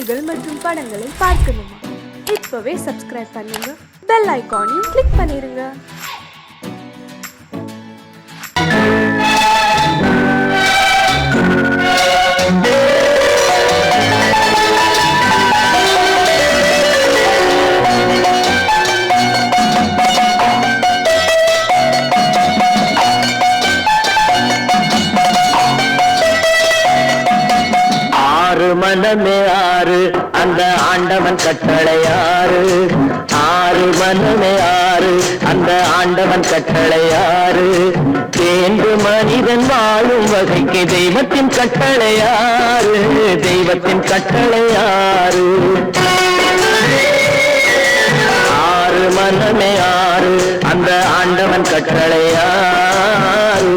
செய்திகள் மற்றும் படங்களை பார்க்கணுமா? இப்பவே சப்ஸ்கிரைப் பண்ணுங்க, பெல் ஐகானையும் கிளிக் பண்ணிருங்க. மனமே ஆறு அந்த ஆண்டவன் கட்டளையாறு, ஆறு மனமே ஆறு அந்த ஆண்டவன் கட்டளையாறு, தேர்ந்து மனிதன் வாழும் வகைக்கு தெய்வத்தின் கட்டளையாறு, தெய்வத்தின் கட்டளையாறு. ஆறு மனமே ஆறு அந்த ஆண்டவன் கட்டளையாறு.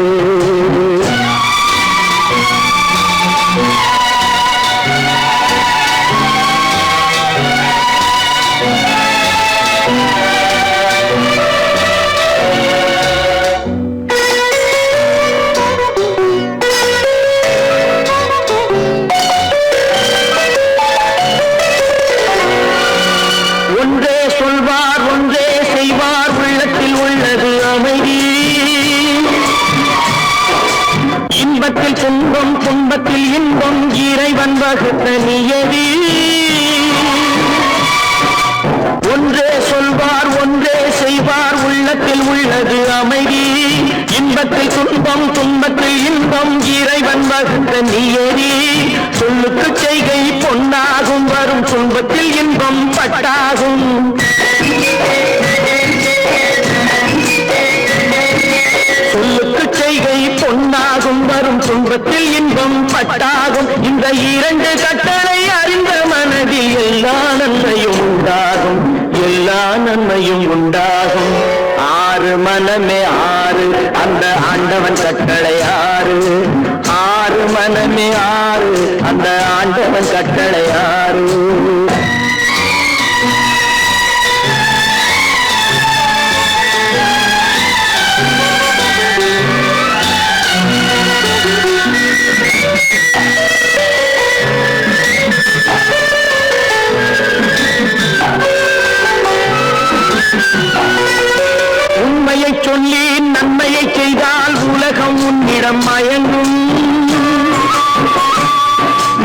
ஒன்றே சொல்வார் ஒன்றே செய்வார், உள்ளத்தில் உள்ளது அமைதி. இன்பத்தில் துன்பம் துன்பத்தில் இன்பம், இறைவன் வகுத்த நியதி. ஒன்றே சொல்வார் ஒன்றே செய்வார், உள்ளத்தில் உள்ளது அமைதி. இன்பத்தில் துன்பம் துன்பத்தில் இன்பம், இறைவன் வகுத்த நியதி. சொல்லுக்கு செய்கை பொன்னாகும், வரும் துன்பத்தில் இன்பம் பட்டாகும். சொல்லுக்கு செய்கை பொன்னாகும், வரும் துன்பத்தில் இன்பம் பட்டாகும். இந்த இரண்டு கட்டளை அறிந்த மனதில் எல்லா நன்மையும் உண்டாகும், எல்லா நன்மையும் உண்டாகும். ஆறு மனமே ஆறு அந்த ஆண்டவன் கட்டளை ஆறு, ஆறு மனமே ஆறு அந்த ஆண்டவன் கட்டளை ஆறு. உண்மையை சொல்லி நன்மையை செய்தால் உலகம் உன்னிடம் மயங்கும்.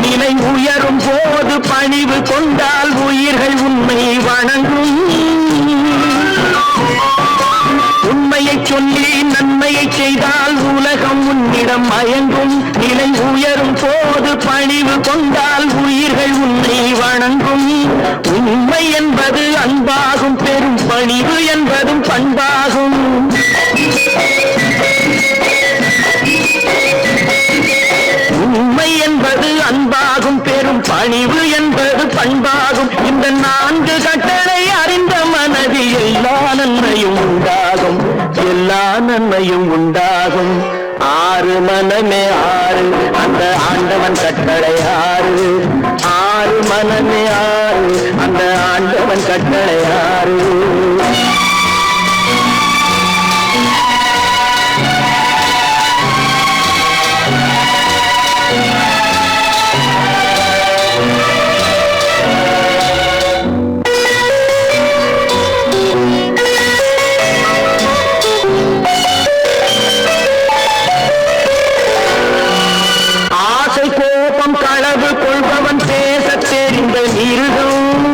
நிலை உயரும் போது பணிவு கொண்டால் உயிர்கள் உண்மை வணங்கும். உண்மையை சொல்லி நன்மையை செய்தால் உலகம் உன்னிடம் மயங்கும். நிலை உயரும் போது பணிவு கொண்டால் உயிர்கள் உன்னை வணங்கும். உண்மை என்பது அன்பாகும், பெரும் பணிவு என்பதும் பண்பாகும். உண்மை என்பது அன்பாகும், பெரும் பணிவு என்பது பண்பாகும். இந்த நான்கு கட்டளை அறிந்த மனதில் எல்லா நன்மையும் உண்டாகும், எல்லா நன்மையும் உண்டாகும். ஆறு மனமே ஆறு அந்த ஆண்டவன் கட்டளை ஆறு, ஆறு மனமே ஆறு அந்த ஆண்டவன் கட்டளை ஆறு. களவு கொள்பவன் பேச தெரிந்த மிருகம்,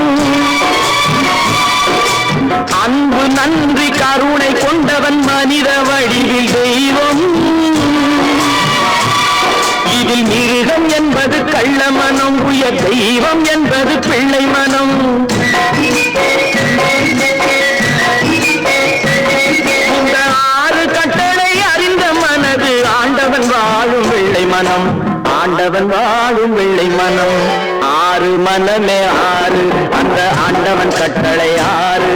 அன்பு நன்றி கருணை கொண்டவன் மனித வடிவில் தெய்வம். இதில் மிருகம் என்பது கள்ள மனம், உயர் தெய்வம் என்பது பிள்ளை மனம். இந்த ஆறு கட்டளை அறிந்த மனது ஆண்டவன் வாழும் வெள்ளை மனம், ஆண்டவன் வாழும் வெள்ளை மனம். ஆறு மனமே ஆறு அந்த ஆண்டவன் கட்டளை ஆறு,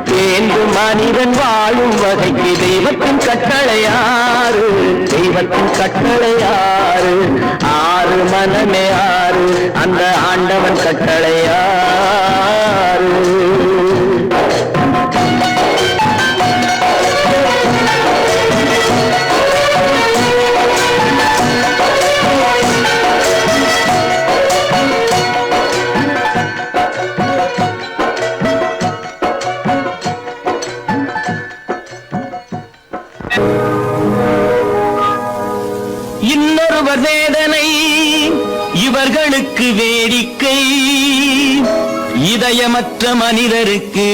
தேர்ந்து மனிதன் வாழும் வகைக்கு தெய்வத்தின் கட்டளை ஆறு, தெய்வத்தின் கட்டளை ஆறு. ஆறு மனமே ஆறு அந்த ஆண்டவன் கட்டளை ஆறு. வேடிக்கை இதயமற்ற மனிதருக்கு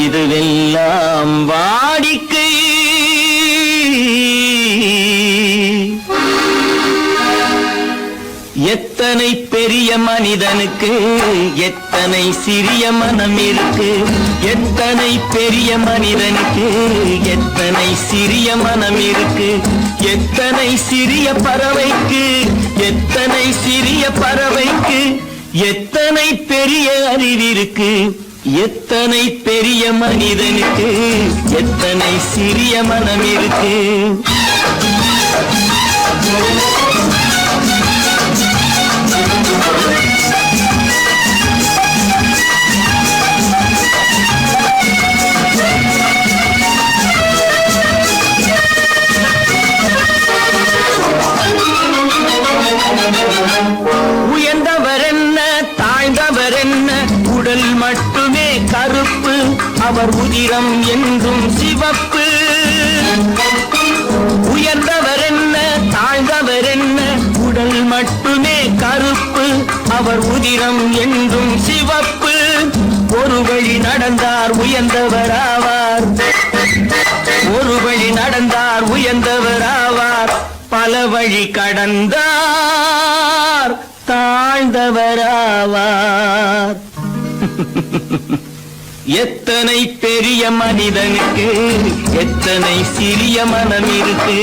இதுவெல்லாம் வாடிக்கை. எத்தனை பெரிய மனிதனுக்கு எத்தனை சிறிய மனம் இருக்கு. எத்தனை பெரிய மனிதனுக்கு எத்தனை சிறிய மனம் இருக்கு. எத்தனை சிறிய பறவைக்கு எத்தனை சிறிய பறவைக்கு எத்தனை பெரிய அறிவிருக்கு. எத்தனை பெரிய மனிதனுக்கு எத்தனை சிறிய மனம் இருக்கு. உயர்ந்தவர் என்ன தாழ்ந்தவர் என்ன உடல் மட்டுமே கருப்பு அவர் உதிரம் என்றும் சிவப்பு. உயர்ந்தவர் என்ன தாழ்ந்தவர் என்ன உடல் மட்டுமே கருப்பு அவர் உதிரம் என்றும் சிவப்பு. ஒரு வழி நடந்தார் உயர்ந்தவராவார். ஒரு வழி நடந்தார் உயர்ந்தவராவார். பல வழி கடந்தார் தாழ்ந்தவராவார். எத்தனை பெரிய மனிதனுக்கு எத்தனை சிறிய மனம் இருக்கு.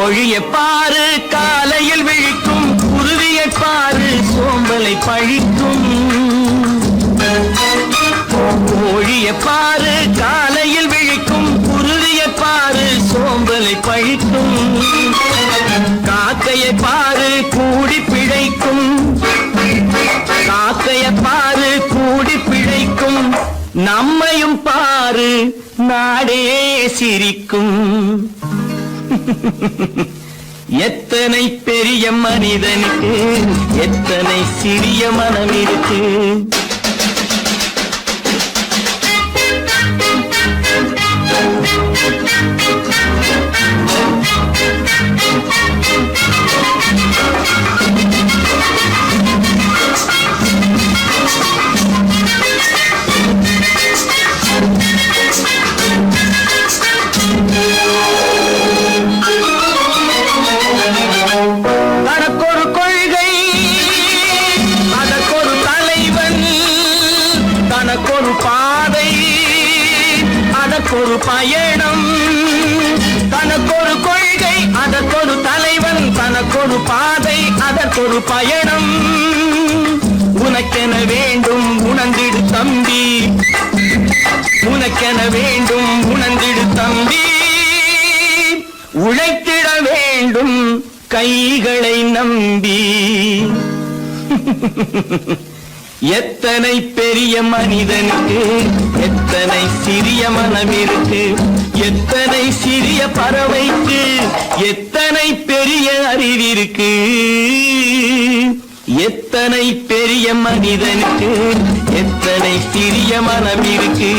கோழியை பாரு காலையில் விழிக்கும் குருவியை பாரு சோம்பலை பழிக்கும். கோழியை பாரு காலையில் விழிக்கும் குருவியை பாரு சோம்பலை பழிக்கும். காக்கையை பாரு கூடி பிழைக்கும். காக்கையை பாரு கூடி பிழைக்கும். நம்மையும் பாரு நாடே சிரிக்கும். எத்தனை பெரிய மனிதனுக்கு எத்தனை சிறிய மனம் இருக்கு. தனக்கொரு கொள்கை அதற்கொரு தலைவன். தனக்கொரு பாதை அதற்கொரு பயணம். தனக்கொரு கொள்கை அதற்கொரு தலைவன். தனக்கொரு பாதை அதற்கொரு பயணம். உனக்கென வேண்டும் உணர்ந்திடு தம்பி. உனக்கென வேண்டும் உணர்ந்திடு தம்பி. உழைத்திட வேண்டும் கைகளை நம்பி. எத்தனை பெரிய மனிதனுக்கு எத்தனை சிறிய மனம் இருக்கு. எத்தனை சிறிய பறவைக்கு எத்தனை பெரிய அறிவிருக்கு. எத்தனை பெரிய மனிதனுக்கு எத்தனை சிறிய மனம் இருக்கு.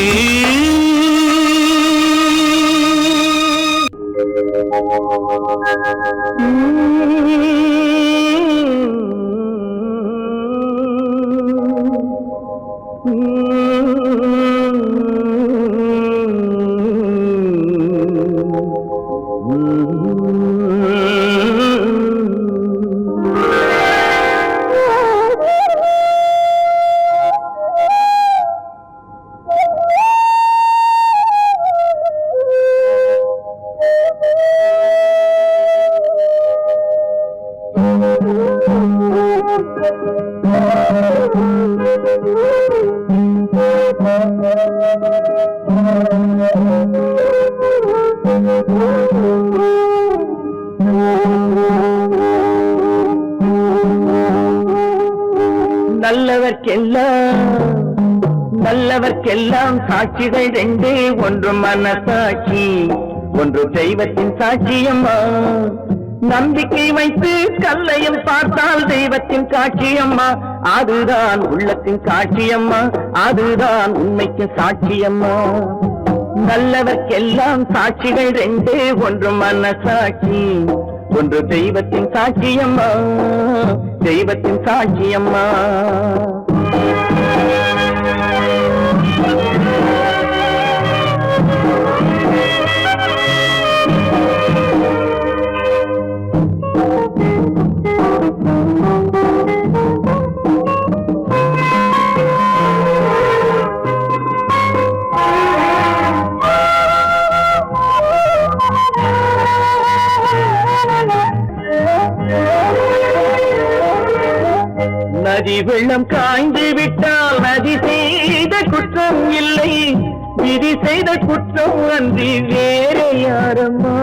நல்லவர்க்கெல்லாம் சாட்சிகள் ரெண்டு, ஒன்று மனசாட்சி, ஒன்று தெய்வத்தின் சாட்சியம்மா. நம்பிக்கை வைத்து கல்லையும் பார்த்தால் தெய்வத்தின் காட்சியம்மா. அதுதான் உள்ளத்தின் காட்சியம்மா, அதுதான் உண்மைக்கு சாட்சியம்மா. நல்லவர்க்கெல்லாம் சாட்சிகள் ரெண்டு, ஒன்று மனசாட்சி, ஒன்று தெய்வத்தின் சாட்சியம்மா, தெய்வத்தின் சாட்சியம்மா. நதி வெள்ளம் காய்ந்து விட்டால் நதி செய்த குற்றம் இல்லை, விதி செய்த குற்றம் அன்றி வேறு யாரம்மா.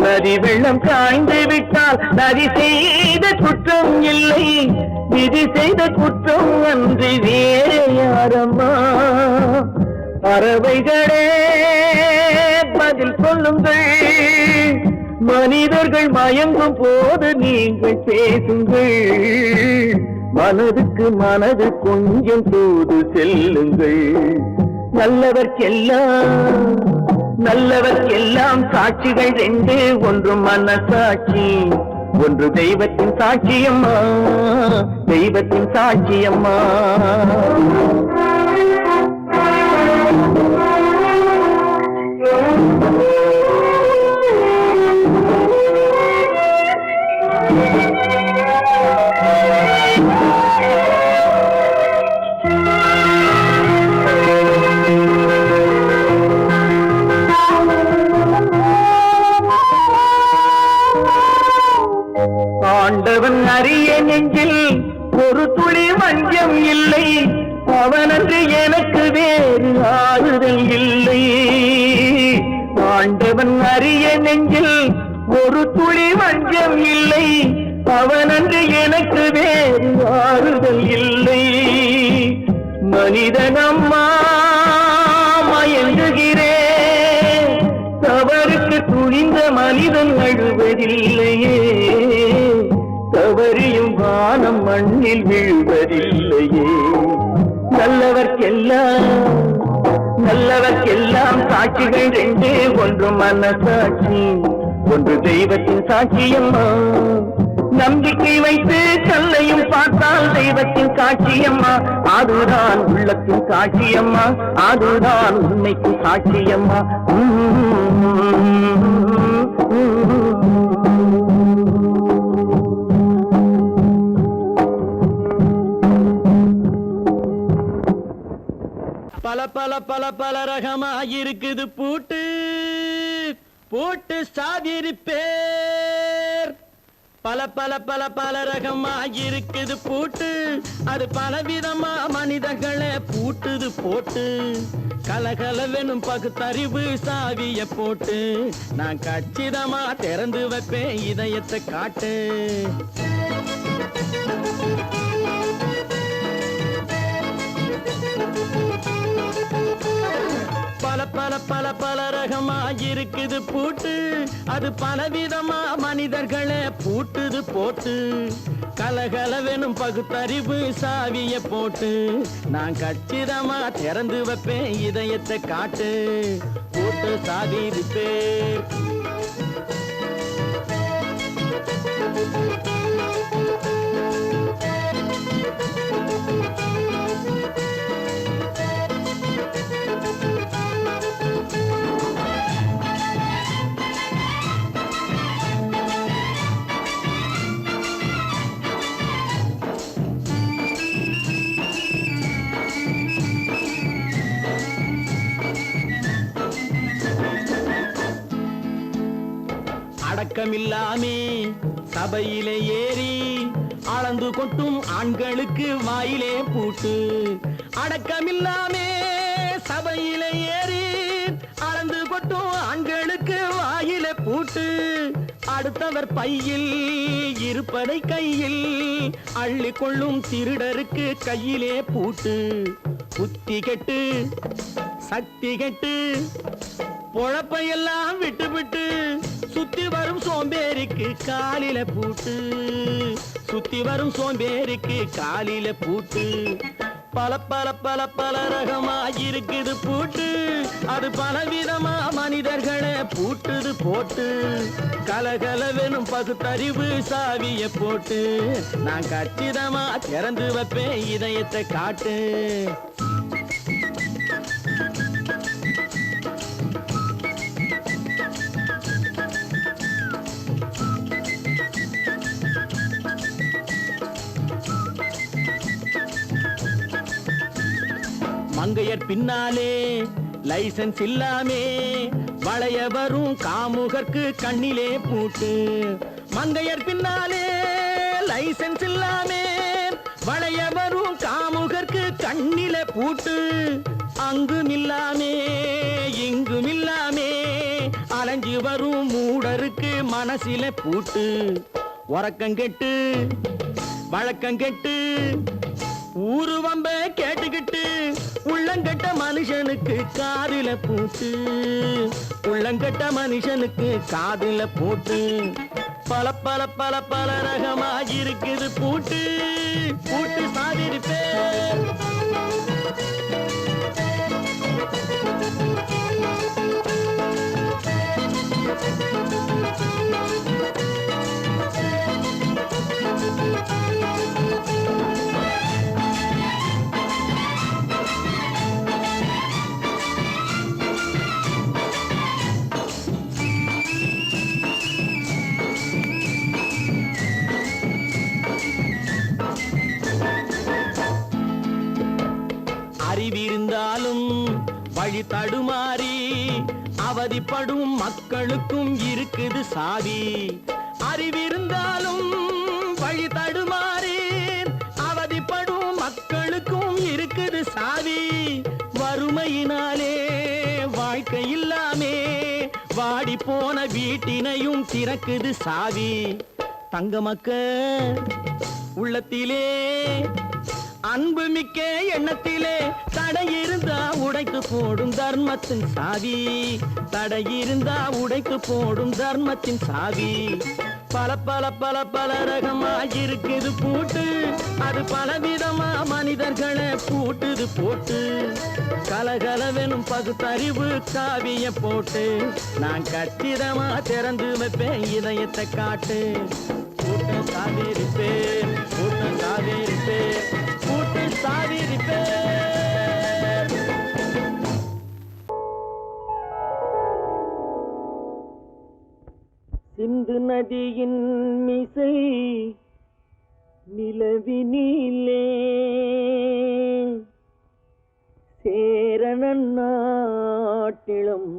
நதி வெள்ளம் காய்ந்து விட்டால் நதி செய்த குற்றம் இல்லை, விதி செய்த குற்றம் அன்றி வேறு யாரம்மா. பறவைகளே பதில் சொல்லுங்கள், மனிதர்கள் மயங்கும் போது நீங்கள் பேசுங்கள், மனதுக்கு மனது கொஞ்சம் தூது செல்லுங்கள். நல்லவர்க்கெல்லாம் சாட்சிகள் ரெண்டு, ஒன்று மனசாட்சி, ஒன்று தெய்வத்தின் சாட்சியம்மா, தெய்வத்தின் சாட்சியம்மா. ஆண்டவன் அறிய நெஞ்சில் ஒரு துளி வஞ்சம் இல்லை, அவனன்று எனக்கு வேறு ஆறுதல் இல்லை. ஆண்டவன் அறிய நெஞ்சில் ஒரு துளி வஞ்சம் இல்லை, அவனன்று எனக்கு வேறு ஆறுதல் இல்லை. மனிதனம்மா மயங்குகிறேன், தவறுக்கு துணிந்த மனிதன் அழுவதில்லையே, தவறியும் வானம் மண்ணில் வீழ்வதில்லையே. நல்லவர்க்கெல்லாம் சாட்சிகள் ரெண்டு, ஒன்று மனசாட்சி, ஒன்று தெய்வத்தின் சாட்சியம்மா. நம்பிக்கை வைத்து கல்லையும் பார்த்தால் தெய்வத்தின் காட்சியம்மா. அதுதான் உள்ளத்தின் காட்சியம்மா, அதுதான் உண்மைக்கு சாட்சியம்மா. பல பல பல பல ரகமா இருக்குது பூட்டு பூட்டு சாதிரி பேர். பல பல பல பல ரகமா இருக்குது பூட்டு, அது பலவிதமா மனிதர்களை பூட்டுது போட்டு. கலகலவெனும் பகுத்தறிவு சாவிய போட்டு, நான் கச்சிதமா திறந்து வைப்பேன் இதயத்தை காட்டு. பல பல பல பல ரகமா இருக்குது பூட்டு, அது பலவிதமா மனிதர்களை பூட்டுது போட்டு. கலகலவெனும் பகுத்தறிவு சாவிய போட்டு, நான் கச்சிதமா திறந்து வைப்பேன் இதயத்தை காட்டு. போட்டு சாதிது பேர். அடக்கமில்லாமே சபையிலே ஏறி அளந்து கொட்டும் ஆண்களுக்கு வாயிலே பூட்டு. அடக்கமில்லாமே சபையிலே ஏறி அளந்து கொட்டும் ஆண்களுக்கு வாயிலே பூட்டு. அடுத்தவர் பையில் இருப்பதை கையில் அள்ளிக்கொள்ளும் திருடருக்கு கையிலே பூட்டு. புத்தி கெட்டு சக்தி கெட்டு பொழப்பையெல்லாம் விட்டு விட்டு சுத்தி வரும் சோம்பேறிக்கு காலில பூட்டு. சுத்தி வரும் சோம்பேறிக்கு காலில பூட்டு. பல பல பல பல ரகமா இருக்குது பூட்டு. அது பலவிதமா மனிதர்களை பூட்டுது போட்டு. கலகலவெனும் பகுத்தறிவு சாவிய போட்டு நான் கச்சிதமா திறந்து வைப்பேன் இதயத்தை காட்டு. மங்கையர் பின்னாலே லைசன்ஸ் இல்லாமே வளைய வரும் காமுகர்க்கு கண்ணிலே பூட்டு. மங்கையர் பின்னாலே லைசன்ஸ் இல்லாமே வளைய வரும் காமுகர்க்கு கண்ணிலே பூட்டு. அங்கும் இல்லாமே இங்கும் இல்லாமே அலைஞ்சு வரும் மூடருக்கு மனசில பூட்டு. உறக்கங்கெட்டு வழக்கங்கெட்டு ஊரு வம்ப கேட்டுக்கிட்டு உள்ளங்கட்ட மனுஷனுக்கு காதில பூட்டு. உள்ளங்கட்ட மனுஷனுக்கு காதில பூட்டு. பல பல பல பல ரகமா இருக்குது பூட்டு. பூட்டு சாதிருப்பேன். அறிவிருந்தாலும் வழி தடுமாறி அவதிப்படும் மக்களுக்கும் இருக்குது சாவி. அறிவிருந்தாலும் வழி தடுமாறி அவதிப்படும் மக்களுக்கும் இருக்குது சாவி. வறுமையினாலே வாழ்க்கை இல்லாமே வாடி போன வீட்டினையும் திறக்குது சாவி. தங்க மக்க உள்ளத்திலே அன்பு மிக்க எண்ணத்திலே தடை இருந்தா உடைத்து போடும் தர்மத்தின் சாவி. தடை இருந்தா உடைத்து போடும் தர்மத்தின் சாவி. பல பல பல பல ரகமா இருக்குது பூட்டு. அது பலவிதமா மனிதர்களை பூட்டுது போட்டு. கலகலவெனும் பகுத்தறிவு காவிய போட்டு நான் கச்சிதமா திறந்து வைப்பேன் இதயத்தை காட்டு. கூட்டம் சாதிருப்பேன் கூட்டம் சாதிருப்பேன் கூட்டு சாதிருப்பேன். சிந்து நதியின் மிசை நிலவினிலே சேரணன் நாட்டிலும்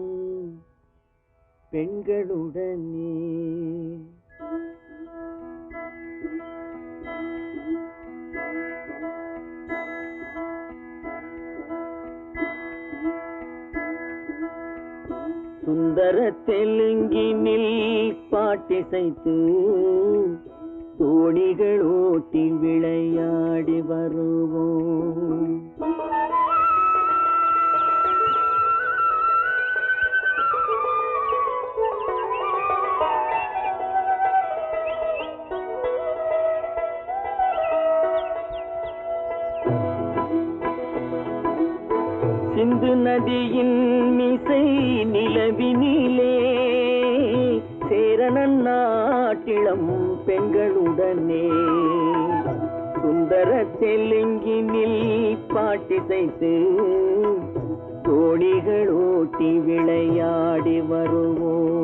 பெண்களுடனே சுந்தர தெலுங்கினில் பாட்டிசைத்து தோணிகள் ஓட்டி விளையாடி வருவோம். சிந்து நதியின் மிசை நிலவினிலே சேரணன் நாட்டிளம் பெண்களுடனே சுந்தர தெலுங்கினில் பாட்டிசைத்து தோணிகள் ஓட்டி விளையாடி வருவோம்.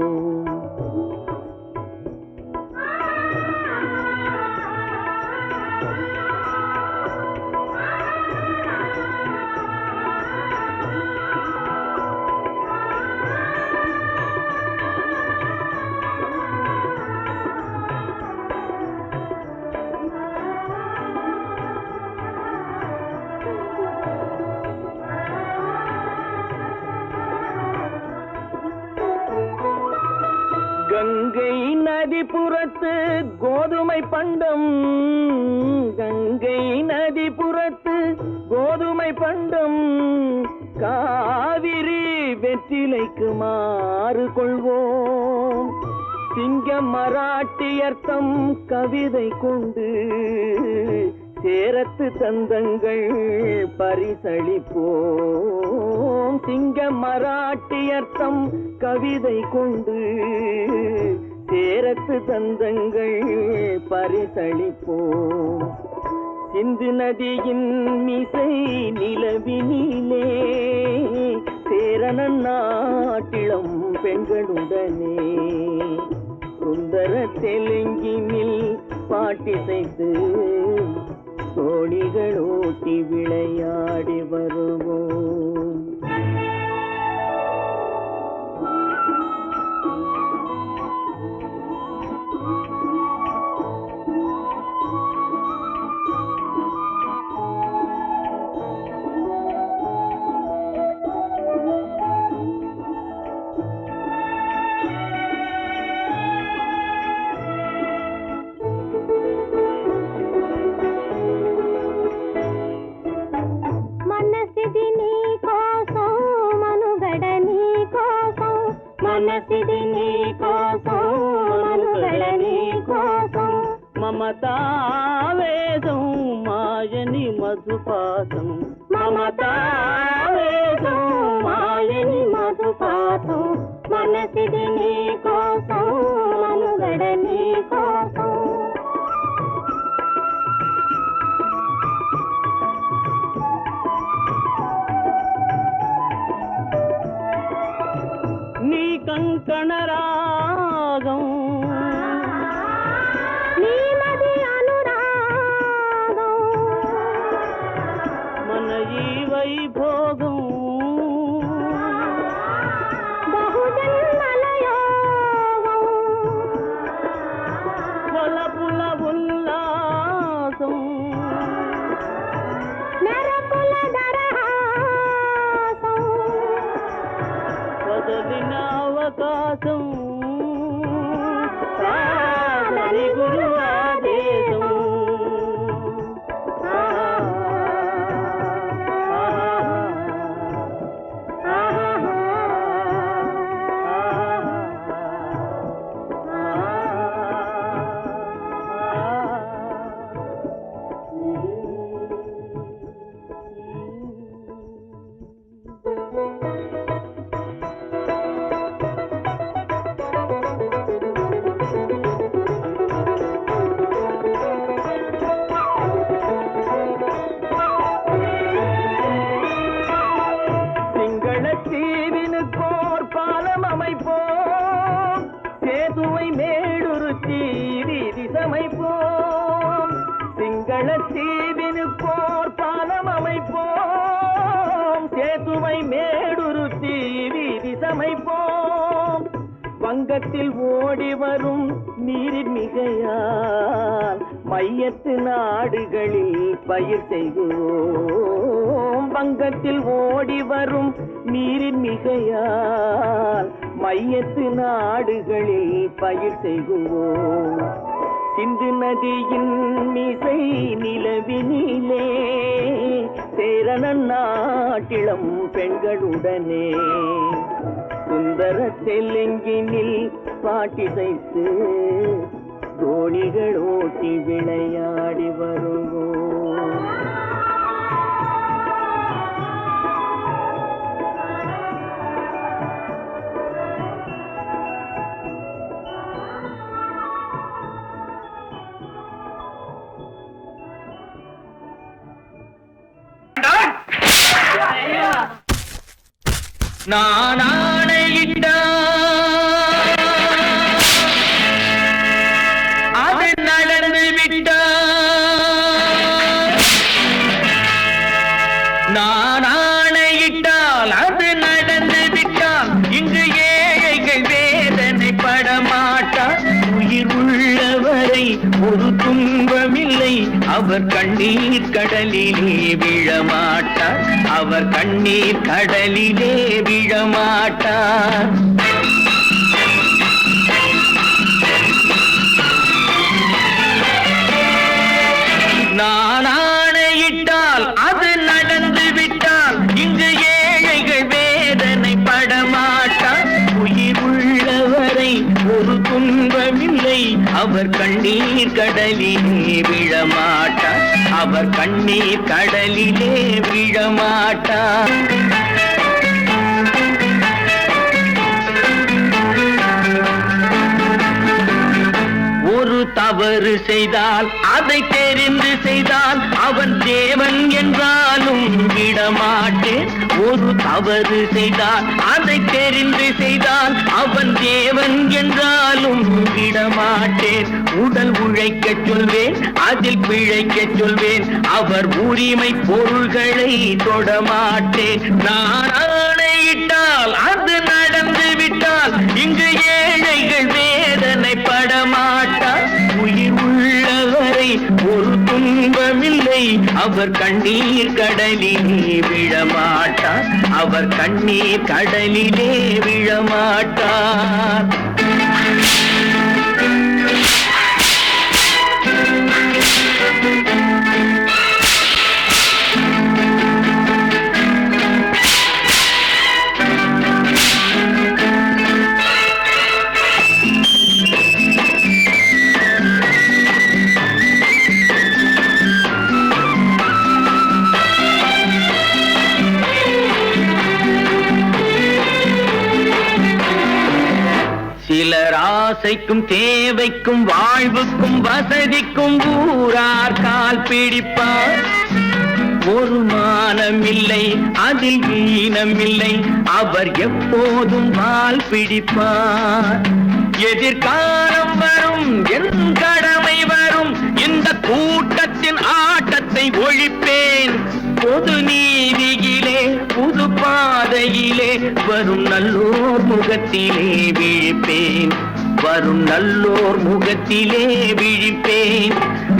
புறத்து கோதுமை பண்டம், கங்கை நதி புறத்து கோதுமை பண்டம், காவிரி வெற்றிலைக்கு மாறு கொள்வோம். சிங்கம் மராட்டியர்த்தம் கவிதை கொண்டு சேரத்து தந்தங்கள் பரிசளிப்போம். சிங்கம் மராட்டியர்த்தம் கவிதை கொண்டு சேரத்து தந்தங்கள் பரிசளிப்போம். சிந்து நதியின் மிசை நிலவினிலே சேரணன் நாட்டிளம் பெண்களுடனே சுந்தர தெலுங்கினில் பாட்டிசைத்து தோணிகள் ஓட்டி விளையாடி வருவோம். మనసిది నీ కోసం మనుగడ నీ కోసం మమతావేదం మాయని మధుపాసం మమతావేదం మాయని మధుపాసం మనసిది నీ కోసం మనుగడ నీ కోసం నీ కంకణ రాగం నీ మది అనురాగం మన ఈ వైభోగం బహుజన్మల యోగం కొలపుల ఉల్లాసం మెరపుల దరహాసం వదలిన అవకాశం కాదని గురు ఆదేశం சேதுவை மேடுருத்தி வீதி சமைப்போம். சிங்களத்தீவினுக்கோர் பாலம் அமைப்போம். சேதுவை மேடுருத்தி வீதி சமைப்போம். வங்கத்தில் ஓடி வரும் நீரின் மிகையால் மையத்து நாடுகளில் பயிர் செய்கிறோம். வங்கத்தில் ஓடி வரும் நீரின் மிகையால் மையத்து நாடுகளில் பயிர் செய்கிறோம். சிந்து நதியின் மிசை நிலவினிலே சேரணன் நாட்டிளம் பெண்களுடனே சுந்தர தெலுங்கினில் பாட்டிசைத்து தோணிகள் ஓட்டி விளையாடி வருவோம். நான் ஆணையிட்டால் அது நடந்து விட்டால். நான் ஆணையிட்டால் அது நடந்து விட்டால். இங்கு ஏழைகள் வேதனை படமாட்டார். உயிர் உள்ளவரை ஒரு துன்பமில்லை. அவர் கண்ணீர் கடலிலே விழமாட்டார். அவர் கண்ணீர் கடலிலே விழமாட்டார். கண்ணீர் கடலிலே விழமாட்டார், அவர் கண்ணீர் கடலிலே விழமாட்டார். ஒரு தவறு செய்தால் அதை தெரிந்து செய்தால் அவன் தேவன் என்றாலும் விடமாட்டேன். ஒரு தவறு செய்தால் அதை தெரிந்து செய்தால் அவன் தேவன் என்றாலும் விடமாட்டேன். உடல் உழைக்க சொல்வேன், அதில் பிழைக்க சொல்வேன், அவர் உரிமை பொருள்களை தொடமாட்டேன். நான் ஆணையிட்டால் அது நடந்து விட்டால் இங்கு ஏழைகள் வேதனைப்பட மாட்டார். உயிர் உள்ளவரை ஒரு துன்பமில்லை, அவர் கண்ணீர் கடலிலே விழமாட்டார், அவர் கண்ணீர் கடலிலே விழமாட்டார். சிலர் ஆசைக்கும் தேவைக்கும் வாழ்வுக்கும் வசதிக்கும் ஊரார் கால் பிடிப்பார். ஒரு மானமில்லை, அதில் ஈனமில்லை, அவர் எப்போதும் வால் பிடிப்பார். எதிர்காலம் வரும், என் கடமை வரும், இந்த கூட்டத்தின் ஆட்டத்தை ஒழிப்பேன். பொது நீதியிலே புது பாதையிலே வரும் நல்லோர் முகத்திலே விழிப்பேன், வரும் நல்லோர் முகத்திலே விழிப்பேன்.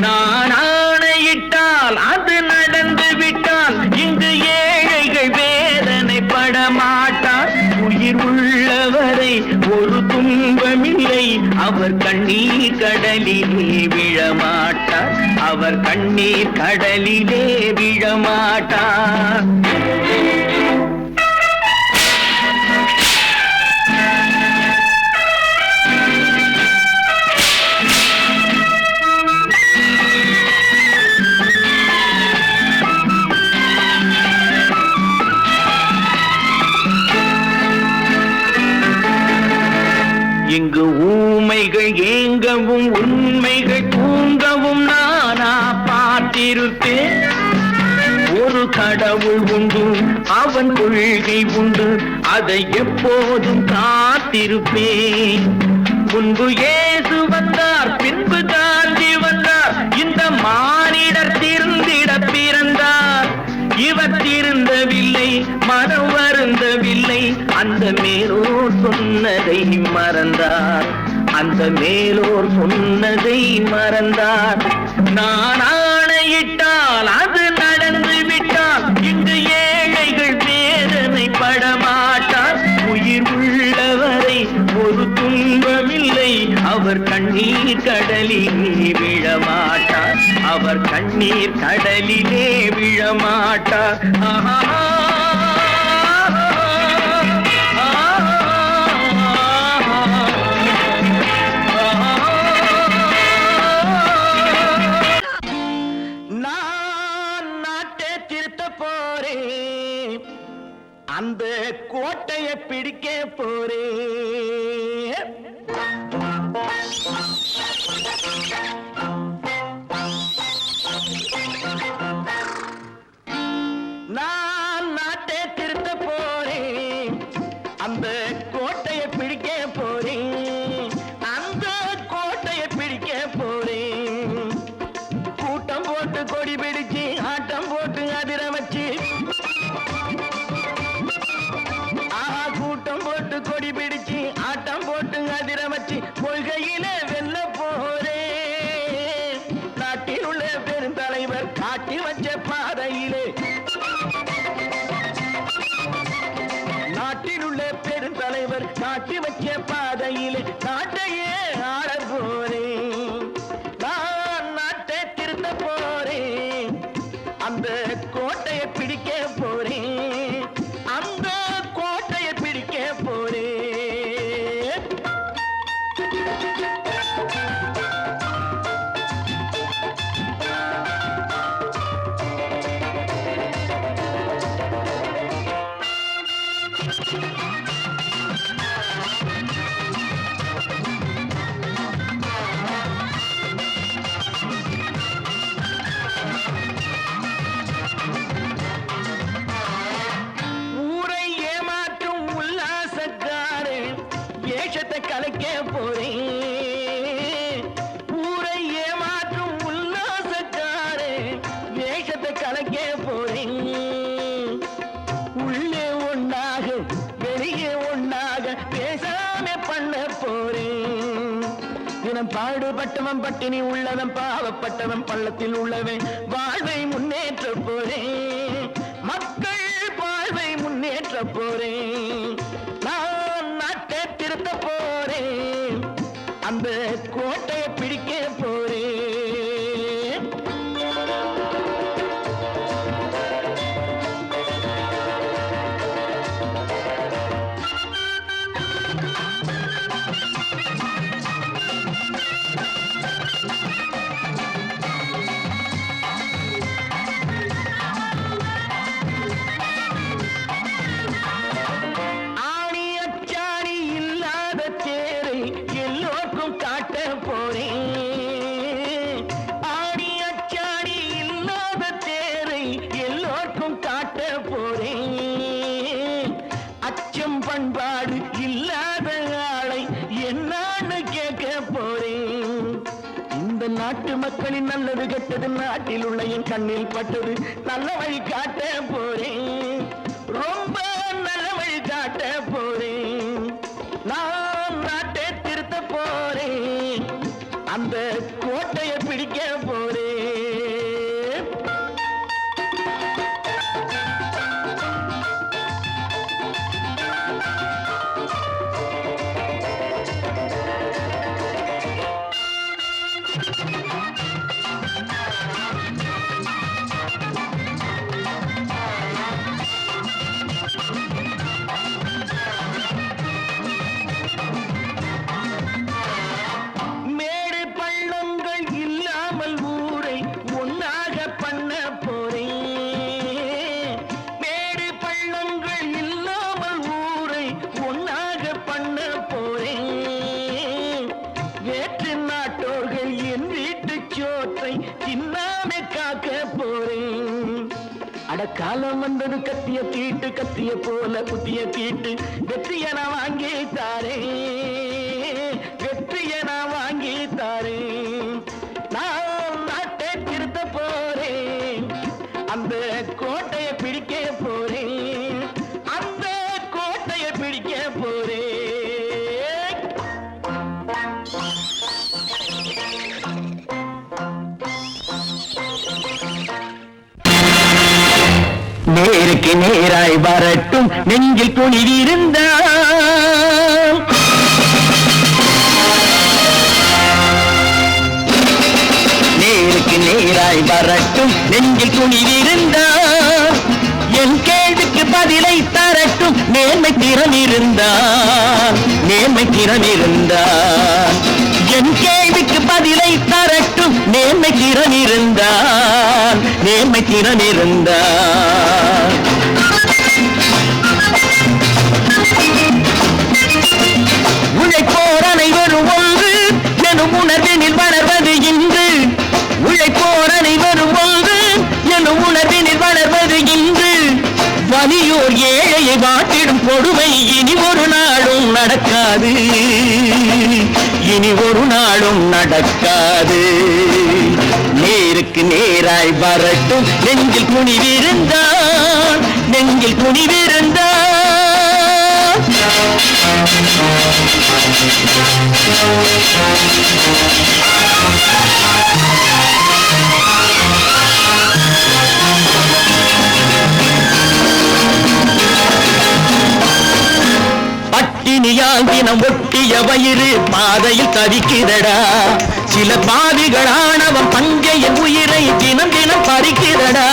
நான் ஆணையிட்டால் அது நடந்து விட்டால் இங்கு ஏழைகள் வேதனைப்பட மாட்டார். உயிர் உள்ளவரை ஒரு துன்பமில்லை, அவர் கண்ணீர் கடலிலே விழமாட்டார், அவர் கண்ணீர் கடலிலே விழமாட்டார். இங்கு ஊமைகள் ஏங்கவும் உண்மைகள் தூங்கவும் நானா பார்த்திருப்பேன். ஒரு கடவுள் உண்டு, அவன் கொள்கை உண்டு, அதை எப்போதும் காத்திருப்பேன். முன்பு இயேசு வந்தார், பின்பு காந்தி வந்தார், இந்த மானிடர் திருந்திட பிறந்தார். இவர் திருந்தவில்லை, மனம் வருந்தவில்லை, அந்த மேலோர் சொன்னதை மறந்தார், அந்த மேலோர் சொன்னதை மறந்தார். நான் ஆணையிட்டால் அது நடந்து விட்டால் இங்கு ஏழைகள் வேதனைப்பட மாட்டார். உயிர் உள்ளவரை ஒரு துன்பமில்லை, அவர் கண்ணீர் கடலிலே விழமாட்டார், அவர் கண்ணீர் கடலிலே விழமாட்டார். ஆஹா. அந்த கோட்டையை பிடிக்க போறேன். நான் நாட்டை திருத்த போறேன், அந்த கோட்டையை பிடிக்க போறேன், அந்த கோட்டையை பிடிக்க போறேன். கூட்டம் போட்டு கொடி பிடிச்சு ஆட்டம் போட்டு அதிர வச்சு, கூட்டம் போட்டு கொடி பிடிச்சு ஆட்டம் போட்டு அதிர வச்சு கொள்கையில வெல்ல போறேன். நாட்டில் உள்ள பெருந்தலைவர் காட்டி வச்ச பாதையிலே, நாட்டில் உள்ள பெருந்தலைவர் காட்டி வச்ச பாதையிலே நாட்டையே ஆள போறேன். நான் நாட்டை திருத்த போறேன், அந்த கோட்டையை பிடிக்க போறேன், அந்த கோட்டையை பிடிக்க போறேன். கலைக்க போறேன். ஊரை ஏமாற்றும் உல்லாசக்காரே வேஷத்தை கலைக்க போறேன். உள்ளே ஒண்ணாக வெளியே ஒண்ணாக பேசாம பண்ண போறேன். தினம் பாடுபட்டவன் பட்டினி உள்ளவன் பாவப்பட்டவன் பள்ளத்தில் உள்ளவன் வாழ்வை முன்னேற்ற போறேன். மக்கள் வாழ்வை முன்னேற்ற போறேன். நான் நாட்டை திருத்த போறேன். அந்த கோட்டையை பிடிக்க போறேன். ஆணி அச்சாணி இல்லாத தேரை எல்லோருக்கும் காட்ட போறேன். ஆணி அச்சாணி இல்லாத தேரை எல்லோருக்கும் காட்ட போறேன். அச்சம் பண்பாடு இல்லாத ஆளை என்னான்னு கேட்க போறேன். இந்த நாட்டு மக்களின் நல்லது கெட்டது நாட்டில் உள்ள என் கண்ணில் பட்டது நல்ல வழி காட்ட போறேன். ரொம்ப நல்ல வழி காட்ட போறேன். நான் நாட்டை திருத்த போறேன். அந்த கோட்டையை பிடிக்க போறேன். மேடு பள்ளங்கள் இல்லாமல் ஊரை ஒன்னாக பண்ண போறேன். மேடு பள்ளங்கள் இல்லாமல் ஊரை ஒன்னாக பண்ண போறேன். வேற்று நாட்டோர்கள் என் வீட்டு சோற்றை தின்னாம காக்க போறேன். அடக்காலம் வந்தது கத்திய தீட்டு கத்திய போல குத்திய தீட்டு வெற்றிய நான் வாங்கி தாரேன். வெற்றிய நான் வாங்கி தாரேன். நான் நாட்டை திருத்த போறேன். அந்த கோட்டையை பிடிக்க போறேன். அந்த கோட்டையை பிடிக்க போறேன். நேருக்கு நேராய் வரட்டும் நெஞ்சில் துணிவிருந்தால். நேருக்கு நேராய் வரட்டும் நெஞ்சில் துணிவிருந்தால். என் கேள்விக்கு பதிலை தரட்டும் நேர்மை திறம் இருந்தால். நேர்மை திறம் இருந்தால் என் கேள்விக்கு பதிலை தரட்டும் நேர்மை திறம் இருந்தால். நேர்மை திறம் இருந்தால் உழைப்போர் அனைவரும் ஒன்று எனும் உணர்வினில் வளர்வது இன்று. உழைப்போர் அனைவரும் ஒன்று எனும் உணர்வினில் வளர்வது இன்று. வலியோர் ஏழையை வாட்டிடும் கொடுமை இனி ஒரு நாளும் நடக்காது. இனி ஒரு நாளும் நடக்காது. நேருக்கு நேராய் வரட்டும் நெஞ்சில் துணிவிருந்தால். நெஞ்சில் துணிவிருந்தால் பட்டினியால் தினம் ஒட்டிய வயிறு பாதையில் தவிக்கிறடா. சில பாவிகளானவன் பஞ்சையின் உயிரை தினம் தினம் பறிக்கிறடா.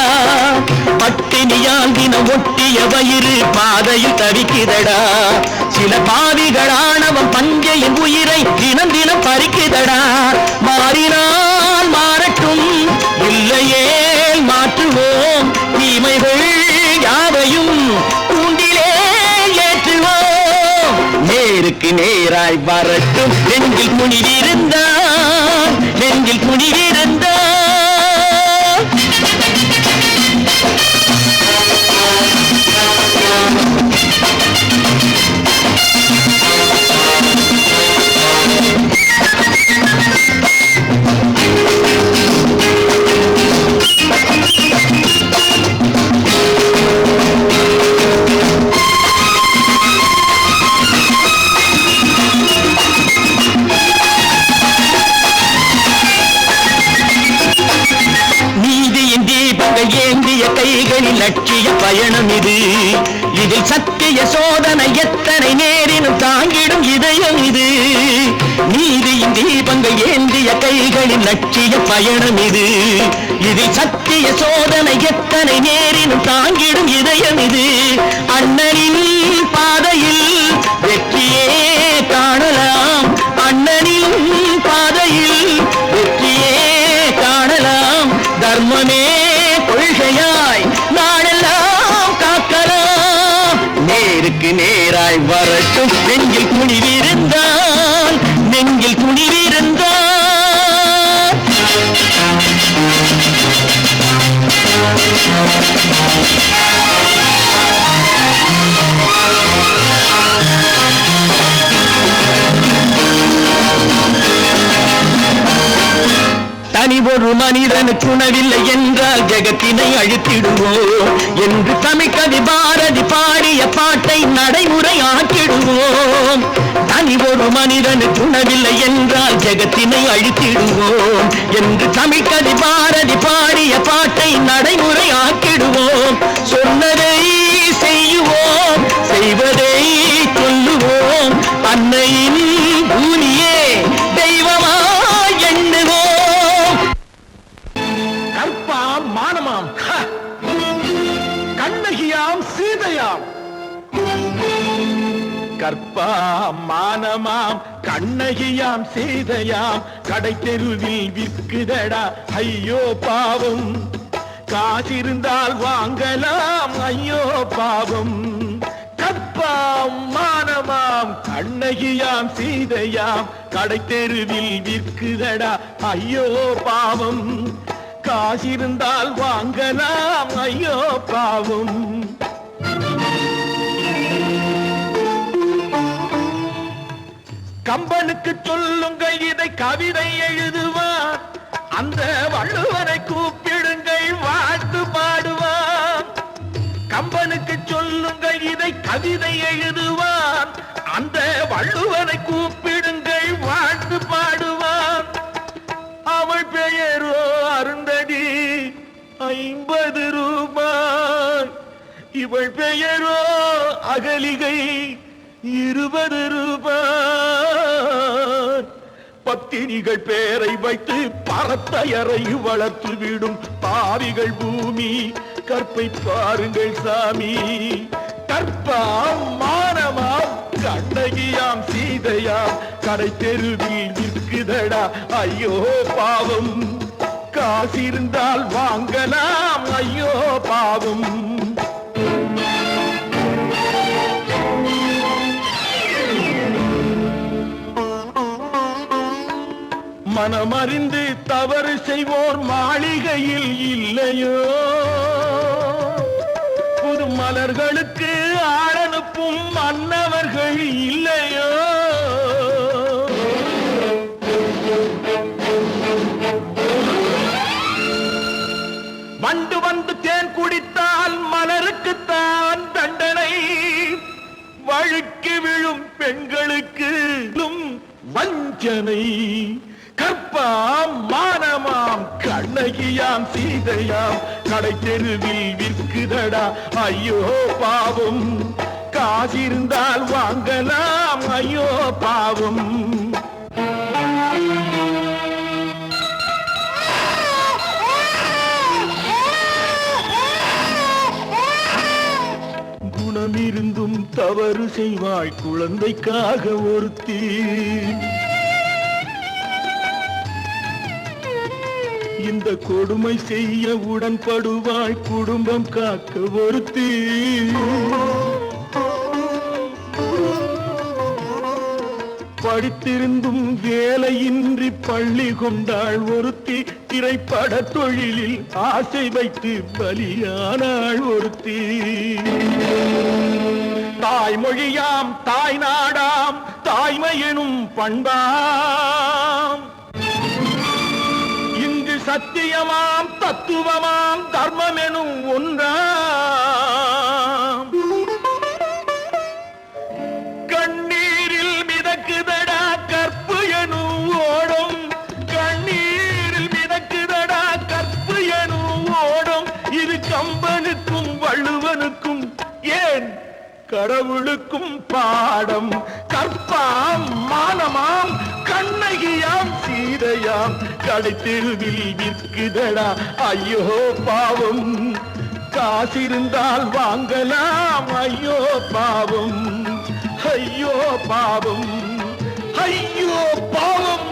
பட்டினியால் தினம் ஒட்டிய வயிறு பாதையில் தவிக்கிறடா. சில பாவிகளானவன் பஞ்சையின் உயிரை தினம் தினம் பறிக்கிறடா. மாறினால் மாறட்டும் இல்லையே மாற்றுவோம். தீமைகள் யாவையும் கூண்டிலே ஏற்றுவோம். நேருக்கு நேராய் வரட்டும் நெஞ்சில் துணிவிருந்தால். நெஞ்சில் துணிவிருந்தால் கைகளில் லட்சிய பயணம் இது. இதில் சத்திய சோதனை எத்தனை நேரினும் தாங்கிடும் இதயம் இது. நீதியின் தீபங்கள் ஏந்திய கைகளின் லட்சிய பயணம் இது. இதில் சத்திய சோதனை எத்தனை நேரினும் தாங்கிடும் இதயம் இது. அண்ணனின் பாதையில் வெற்றியே காணலாம். அண்ணனின் பாதையில் வெற்றியே காணலாம். தர்மமே கொள்கையாய் நாடெல்லாம் காக்கலாம். நேருக்கு நேராய் வரட்டும் நெஞ்சில் துணிவிருந்தால், நெஞ்சில் துணிவிருந்தால். தனி ஒரு மனிதனுக்கு உணவில்லை என்றால் ஜெகத்தினை அழித்திடுவோம் என்று தமிழ்கவி பாரதி பாடிய பாட்டை நடைமுறையாக்கிடுவோம். தனி ஒரு மனிதனுக்கு உணவில்லை என்றால் ஜெகத்தினை அழித்திடுவோம் என்று தமிழ்கவி பாரதி பாடிய பாட்டை நடைமுறையாக்கிடுவோம். சொன்னதை செய்வோம், செய்வதை சொல்லுவோம். அன்னையின் பூமியே தெய்வமா எண்ணுவோம். கற்பாம் மானமாம், கண்ணகியாம் சீதையாம். கற்பாம் மானமாம் கண்ணகியாம் சீதையாம் கடை தெருவில் விற்குதடா ஐயோ பாவம். காசிருந்தால் வாங்கலாம் ஐயோ பாவம். கற்பாம் மானமாம் கண்ணகியாம் சீதையாம் கடை தெருவில் விற்குதடா ஐயோ பாவம். காசிருந்தால் வாங்கலாம் ஐயோ பாவம். கம்பனுக்கு சொல்லுங்கள் இதை கவிதை எழுதுவார். அந்த வள்ளுவரை கூப்பிடுங்கள் வாழ்த்து பாடுவார். கம்பனுக்கு சொல்லுங்கள் இதை கவிதை எழுதுவார். அந்த வள்ளுவரை கூப்பிடுங்கள் வாழ்த்து பாடுவார். அவள் பெயரோ அருந்ததி 50 ரூபாய். இவள் பெயரோ அகலிகை 20 ரூபாய். பத்தினிகள் பேரை வைத்து பரத்தையரை வளர்த்து விடும் பாவிகள் பூமி. கற்பை பாருங்கள் சாமி. கற்பாம் மானமாம் கண்ணகியாம் சீதையாம் கடை தெருவில் விற்குதடா ஐயோ பாவம். காசிருந்தால் வாங்கலாம் ஐயோ பாவம். மனமறிந்து தவறு செய்வோர் மாளிகையில் இல்லையோ. புது மலர்களுக்கு ஆளனுப்பும் மன்னவர்கள் இல்லையோ. வண்டு வந்து தேன் குடித்தால் மலருக்குத்தான் தண்டனை. வழுக்கி விழும் பெண்களுக்கு வஞ்சனை. கற்பாம் மானமாம் கண்ணகியாம் சீதையாம் கடை தெருவில் விற்குதடா ஐயோ பாவம். காசிருந்தால் வாங்கலாம் ஐயோ பாவம். குணமிருந்தும் தவறு செய்வாள் குழந்தைக்காக ஒருத்தி. இந்த கொடுமை செய்ய உடன்படுவாள் குடும்பம் காக்க ஒருத்தி. படித்திருந்தும் வேலையின்றி பள்ளி கொண்டாள் ஒருத்தி. திரைப்பட தொழிலில் ஆசை வைத்து பலியானாள் ஒருத்தி. தாய்மொழியாம் தாய் நாடாம் தாய்மை எனும் பண்பாம். சத்தியமாம் தத்துவமாம் தர்மம் எனும் ஒன்றாம். கண்ணீரில் மிதக்குதடா கற்பு எனும் ஓடும். கண்ணீரில் மிதக்குதடா கற்பு எனும் ஓடும். இது கம்ப கடவுளுக்கும் பாடம் கற்பாம் மானமாம் கண்ணகியாம் சீதையாம் கடைத்தெருவில் விற்குதடா ஐயோ பாவம் காசிருந்தால் வாங்கலாம் ஐயோ பாவம் ஐயோ பாவம் ஐயோ பாவம்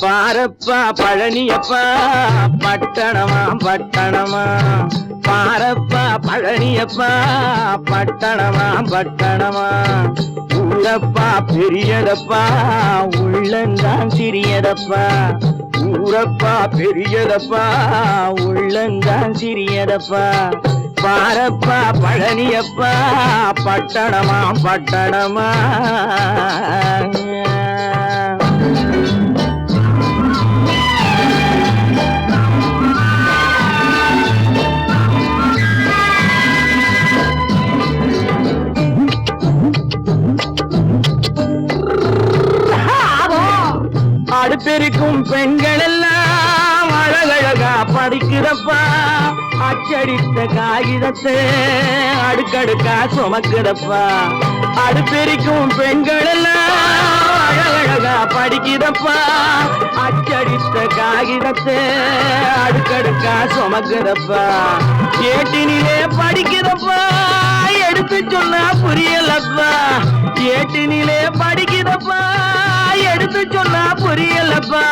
பாரப்பா பழனியப்பா பட்டணமா பட்டணமா பாரப்பா பழனியப்பா பட்டணமா பட்டணமா ஊரப்பா பெரியதப்பா உள்ளந்தான் சிறியதப்பா ஊரப்பா பெரியதப்பா உள்ளந்தான் சிறியதப்பா பாரப்பா பழனியப்பா பட்டணமா பட்டணமா அடுப்பெருக்கும் பெண்கள் எல்லாம் அழகழகா படிக்கிறப்பா அச்சடித்த காகிதத்தை அடுக்கடுக்கா சுமக்குதப்பா அடுப்பெருக்கும் பெண்கள் எல்லாம் அழகழகா படிக்கிறப்பா அச்சடித்த காகிதத்தை அடுக்கடுக்கா சுமக்குதப்பா ஏட்டினிலே படிக்கிறப்பா எடுத்து சொன்னா புரியலப்பா ஏட்டினிலே படிக்கிறப்பா எடுத்து சொன்னா புரியலப்பா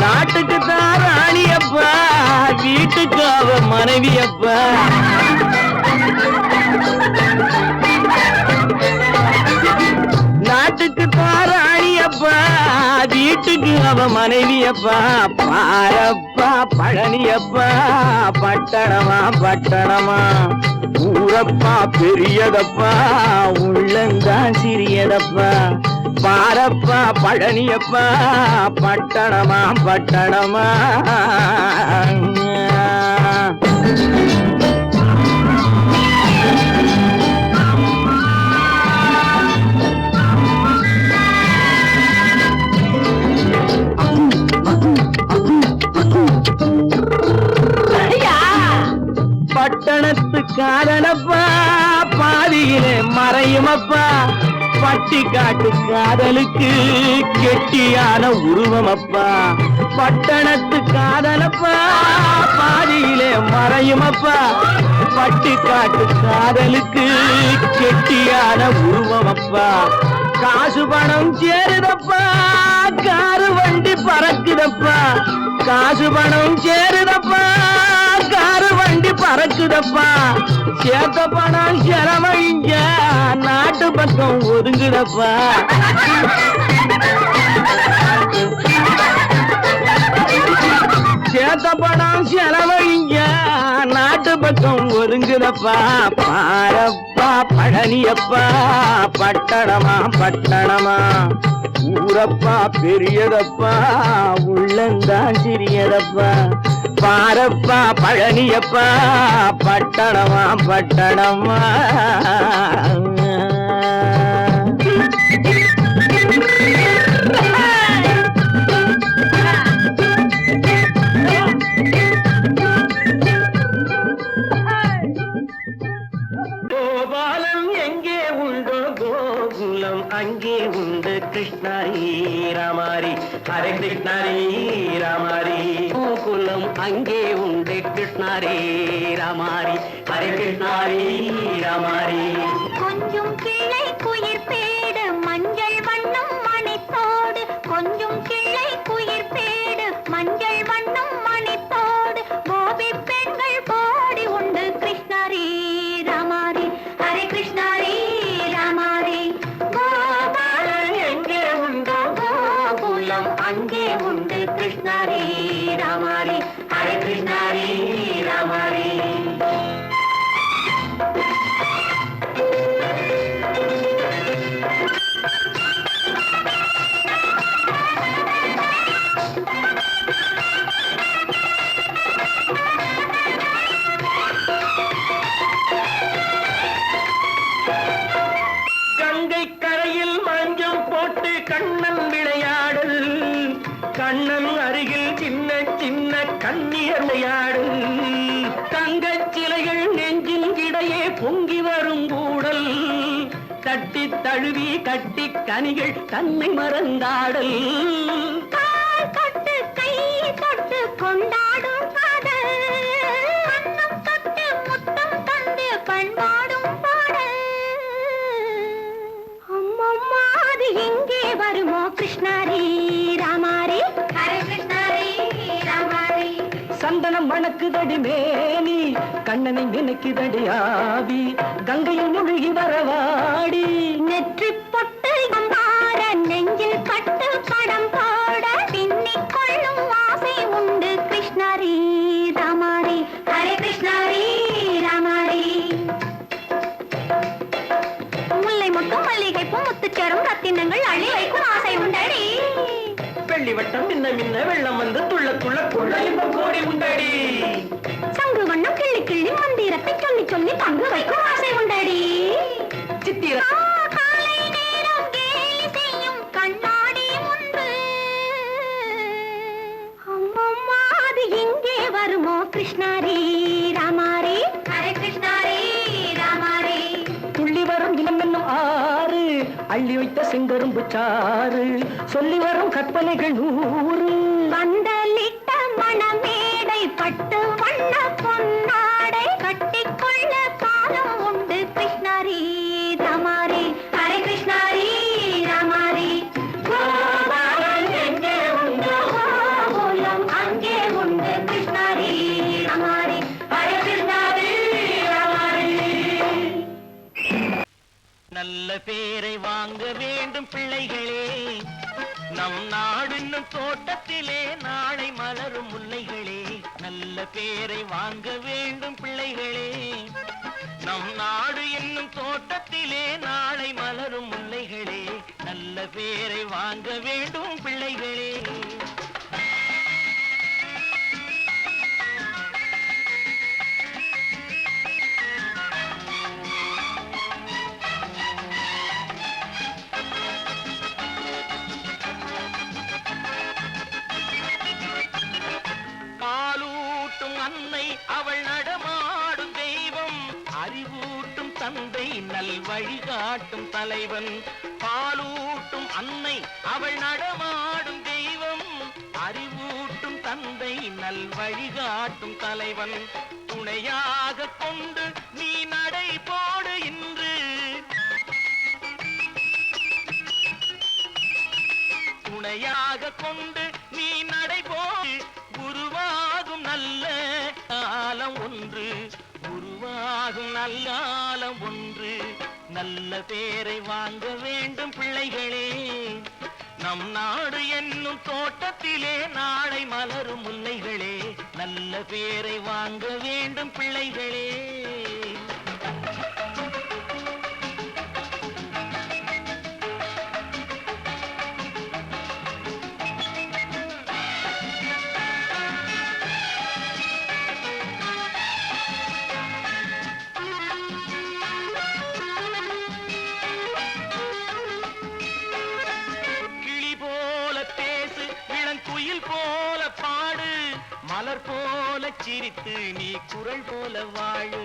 நாட்டுக்கு தான் ராணியப்பா வீட்டுக்கு அவ மனைவியப்பா நாட்டுக்கு தான் ராணியப்பா வீட்டுக்கு அவ மனைவியப்பா பாரப்பா பழனியப்பா பட்டணமா பட்டணமா ஊரப்பா பெரியதப்பா உள்ளந்தான் சிறியதப்பா பாரப்பா பழனியப்பா பட்டணமா பட்டணமா பட்டணத்து காதலப்பா பாதியிலே மறையுமப்பா பட்டி காட்டு காதலுக்கு கெட்டியான உருவமப்பா பட்டணத்து காதலப்பா பாதியிலே மறையுமப்பா பட்டி காட்டு காதலுக்கு கெட்டியான உருவமப்பா காசு பணம் சேருதப்பா காரு வண்டி பறக்குதப்பா காசு பணம் சேருதப்பா காரு வண்டி பறக்குதப்பா சேத்த பணம் செலவழிங்க நாட்டு பக்கம் ஒதுங்குதப்பா சேத்த பணம் செலவழிங்க நாட்டு பக்கம் ஒதுங்குதப்பா பாரப்பா பழனியப்பா பட்டணமா பட்டணமா ஊரப்பா பெரியதப்பா உள்ளந்தான் சிறியதப்பா பாரப்பா பழனியப்பா பட்டணமா பட்டணமா கோபாலம் எங்கே உண்டோ கோகுலம் அங்கே உண்டு கிருஷ்ணாரி ராமாரி ஹரே கிருஷ்ணாரி ராமாரி கோகுலம் அங்கே உண்டு கிருஷ்ணாரி ராமாரி ஹரே கிருஷ்ணாரி ராமாரி கொஞ்சம் கிளை குயிர் பேடு மஞ்சள் வண்ணம் மணித்தோடு கொஞ்சம் கிளை குயிர் பேடு மஞ்சள் வண்ணம் மணித்தோடு கோபி பெண்கள் போடி உண்டு கிருஷ்ணாரி ராமாரி ஹரே கிருஷ்ணாரி ராமாரி கோபாலம் எங்கே உண்டோ கருணையாடு தங்கச் சிலைகள் நெஞ்சின் இடையே பொங்கி வரும் கூடல் தட்டி தழுவி கட்டி கனிகள் தன்னை மறந்தாடல் கால் தொட்டு கை தொட்டு கொண்டாடும் காதல் கண்ணம் தொட்டு முத்தம் தந்து பண்பாடும் பாடல் அம்மம்மா அது எங்கே வருமோ கிருஷ்ணாரி ராமாரி ஹரே கிருஷ்ணாரி ராமாரி சந்தனம் மணக்குதடி மேனி கண்ணனை நினைக்குதடி ஆவி கங்கையில் முழுகி வரவாடி நெற்றி பொட்டு அம்பார நெஞ்சில் பட்டு படம் போட பின்னிக் கொள்ளும் ஆசை உண்டு கிருஷ்ணாரி ராமாரி ஹரே கிருஷ்ணாரி ராமாரி முல்லை மொட்டும் மல்லிகை பூ முத்துச்சரம் ரத்தினங்கள் அள்ளி வைக்கும் ஆசை உண்டடி வெள்ளி வட்டம் மின்ன மின்ன வெள்ளம் வந்து துள்ள துள்ள கொள்ள இன்பம் கோடி உண்டடி சங்கு வண்ணம் கிள்ளி கிள்ளி மந்திரத்தை சொல்லி சொல்லி பங்கு வைக்கும் ஆசை உண்டடி சித்திர காலை நேரம் கேலி செய்யும் கண்ணாடி முன்பு அம்மம்மா அது எங்கே வருமோ கிருஷ்ணாரி ராமாரி ஹரே கிருஷ்ணாரி ராமாரி துள்ளி வரும் இனம் என்னும் ஆறு அள்ளி வைத்த செங்கரும்பு சாறு சொல்லி வரும் கற்பனைகள் 100 வந்தலிட்ட மணமேடை பட்டு வண்ண பொன்னாடை கட்டிக்கொள்ள காலம் உண்டு கிருஷ்ணாரி ராமாரி ஹரே கிருஷ்ணாரி ராமாரி கோபாலம் எங்கே உண்டு கோலம் அங்கே உண்டு கிருஷ்ணாரி ராமாரி ஹரே கிருஷ்ணாரி ராமாரி நல்ல பேரை வாங்க வேண்டும் பிள்ளைகளே நம் நாடு இன்னும் தோட்டத்திலே நாளை மலரும் முல்லைகளே நல்ல பேரை வாங்க வேண்டும் பிள்ளைகளே நம் நாடு என்னும் தோட்டத்திலே நாளை மலரும் முல்லைகளே நல்ல பேரை வாங்க வேண்டும் பிள்ளைகளே அன்னை அவள் நடமாடும் தெய்வம் அறிவூட்டும் தந்தை நல் வழிகாட்டும் தலைவன் பாலூட்டும் அன்னை அவள் நடமாடும் தெய்வம் அறிவூட்டும் தந்தை நல் வழிகாட்டும் தலைவன் துணையாக கொண்டு நீ நடை போடு இன்று துணையாக கொண்டு நீ நடை போடு உருவாகும் நல்ல காலம் ஒன்று உருவாகும் நல்ல காலம் ஒன்று நல்ல பேரை வாங்க வேண்டும் பிள்ளைகளே நம் நாடு என்னும் தோட்டத்திலே நாளை மலரும் முல்லைகளே நல்ல பேரை வாங்க வேண்டும் பிள்ளைகளே போல பாடு மலர் போல சிரித்து நீ குரல் போல வாழு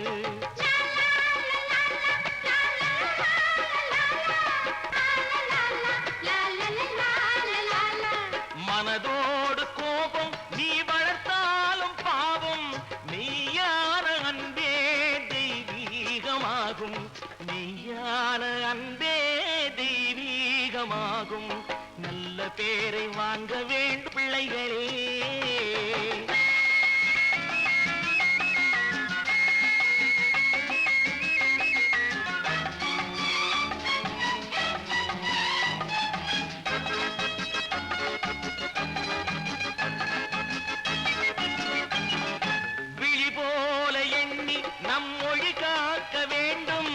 மனதோடு கோபம் நீ வளர்த்தாலும் பாவம் மெய்யான அன்பே தெய்வீகமாகும் மெய்யான அன்பே தெய்வீகமாகும் நல்ல பேரை வாங்க வேண்டும் பிள்ளைகளே விழி போல எண்ணி நம் மொழி காக்க வேண்டும்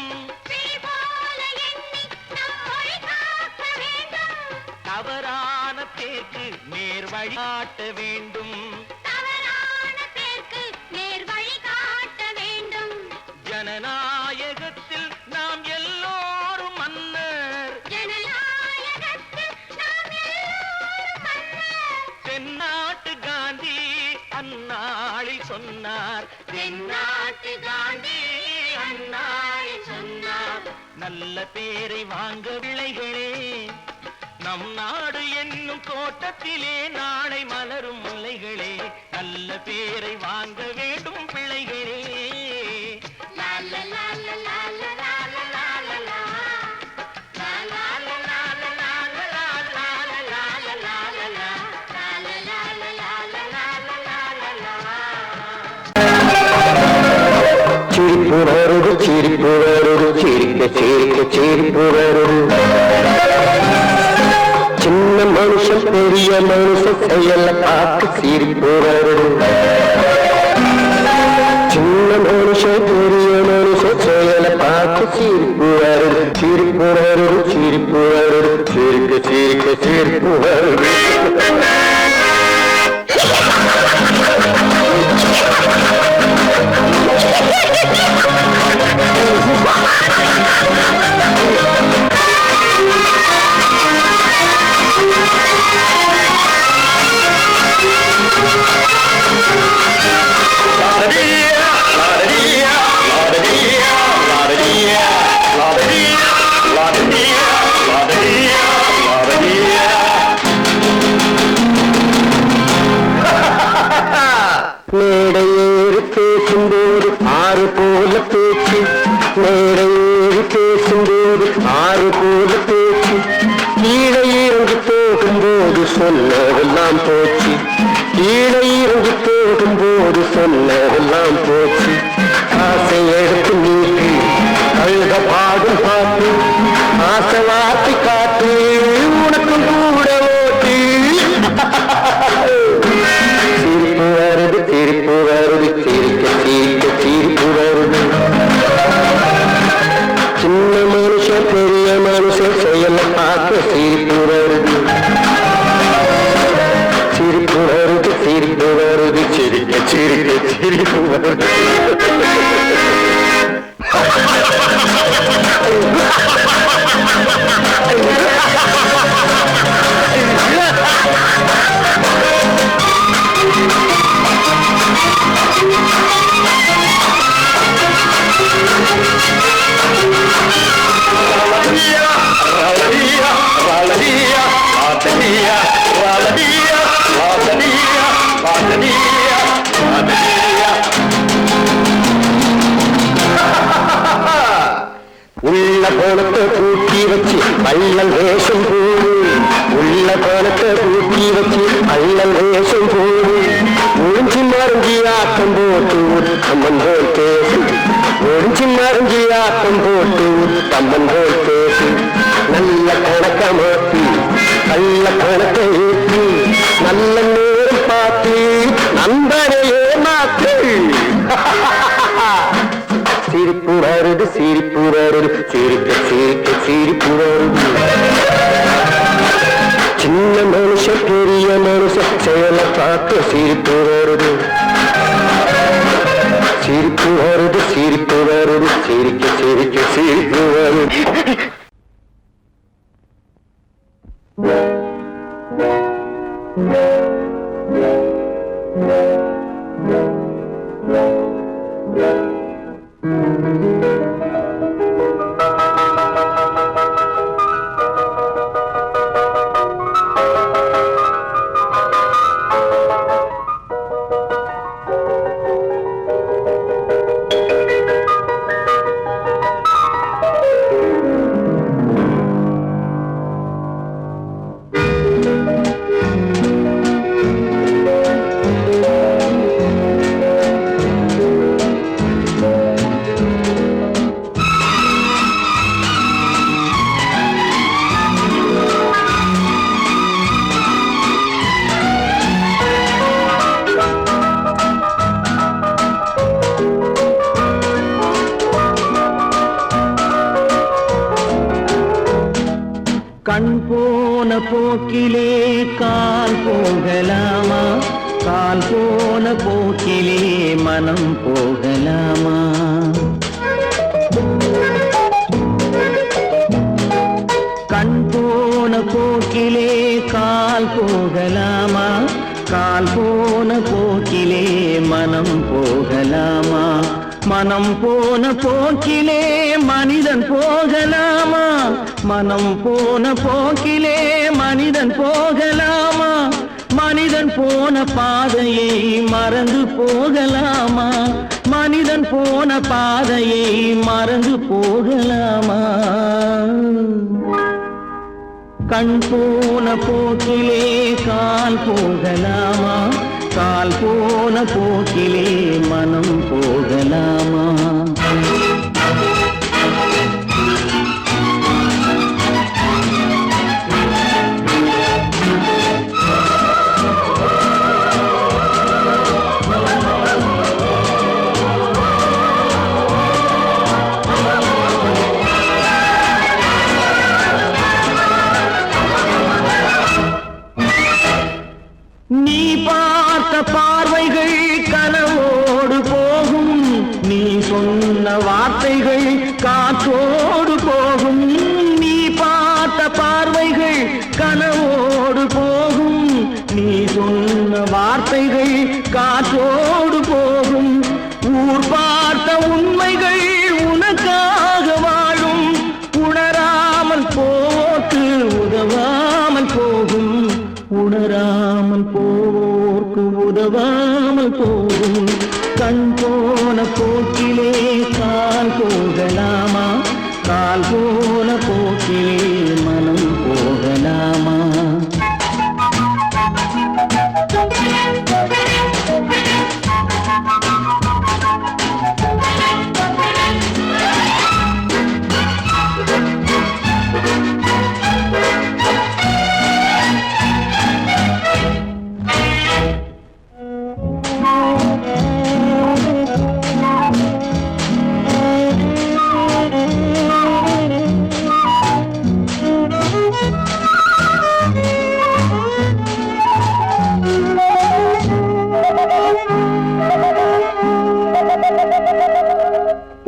தவறான பேருக்கு நேர் வழிகாட்ட வேண்டும் ஜனநாயகத்தில் நாம் எல்லோரும் மன்னர் தென்னாட்டு காந்தி அந்நாளில் தென்னாட்டு காந்தி அண்ணாய் சொன்னார் நல்ல பேரை வாங்க விளைகளே நம் நாடு என்னும் தோட்டத்திலே நாளை மலரும் முல்லைகளே நல்ல பேரை வாங்க வேண்டும் பிள்ளைகளே லால லால லால லால லால லா லால லால லால லால லால லால லால லா லால லால லால லால லால சிரிப்பு வருது சிரிப்பு வருது சிரிக்க சிரிக்க சிரிப்பு வருது சின்ன மனுஷன் பெரிய மனுஷன் செயல பார்த்து சிரிப்பு வருது சின்ன மனுஷன் பெரிய மனுஷன் செயல பார்த்து சிரிப்பு வருது சிரிப்பு வருது சிரிப்பு வருது சிரிக்க சிரிக்க சிரிப்பு வருது மேடையேறி பேசும்போது ஆறு போல பேச்சு மேடையேறி பேசும்போது ஆறு போல பேச்சு கீழே இறங்கி போகும்போது சொன்னதெல்லாம் போச்சு கீழே இறங்கி போகும்போது சொன்னதெல்லாம் போச்சு ஆசை எடுத்து நீக்கி அழுத பாடும் பாட்டு ஆசை வார்த்தை காட்டு உனக்கும் கூட ஓட்டு சிரிப்பு வருது சிரிப்பு வருது சிரிக்க சிரிக்க சிரிப்பு வருது சின்ன மனுஷன் பெரிய மனுஷன் செயல பார்க்க சிரிப்பு வருது சிரிப்பு வருது சிரிப்பு வருது சிரிக்க சிரிக்க சிரிப்பு வருது உள்ள கோணத்தை கூட்டி வச்சு பள்ளல் வேஷம் போடு உள்ள கோணத்தை கூட்டி வச்சு பள்ளல் வேஷம் போடு ஒழிஞ்சு மறைஞ்சி ஆட்டம் போட்டு உத்தம்மன் போல் பேசு ஒழிஞ்சு மறைஞ்சி ஆட்டம் போட்டு உத்தம்மன் போல் பேசு நல்ல கணக்க மாத்தி நல்ல கணக்கை ஏற்றி நல்ல நேரம் பார்த்து நண்பனையே மாத்து சிரிப்பு வருது சிரிப்பு வருது சிரிக்க சிரிக்க சிரிப்பு வருது சின்ன மனுஷன் பெரிய மனுஷன் செயல பார்க்க சிரிப்பு வருது சிரிப்பு வருது சிரிப்பு வருது சிரிக்க சிரிக்க சிரிப்பு வருது கண் போன போக்கிலே கால் போகலாமா கால் போன போக்கிலே மனம் போகலாமா கண் போன போக்கிலே கால் போகலாமா கால் போன போக்கிலே மனம் போகலாமா? மனம் போன போக்கிலே மனிதன் போகலாமா? மனம் போன போக்கிலே மனிதன் போகலாமா? மனிதன் போன பாதையை மறந்து போகலாமா? மனிதன் போன பாதையை மறந்து போகலாமா? கண் போன போக்கிலே கால் போகலாமா? கால் போன போக்கிலே மனம் போகலாமா? நீ பார்த்த பார்வைகள் கனவோடு போகும், நீ சொன்ன வார்த்தைகள் காற்றோடு போகும். நீ பார்த்த பார்வைகள் கனவோடு போகும், நீ சொன்ன வார்த்தைகள் காற்றோடு போகும். ஊர் பார்த்த உண்மைகள் உனக்காக வாழும், உணராமல் போக்கு உதவாமல் போகும். உணராமல் போர்க்கு உதவாமல் போகும். கண் போன போக்கிலே கால் போகலாமா? கால் போன போக்கிலே மனம் போகலாமா?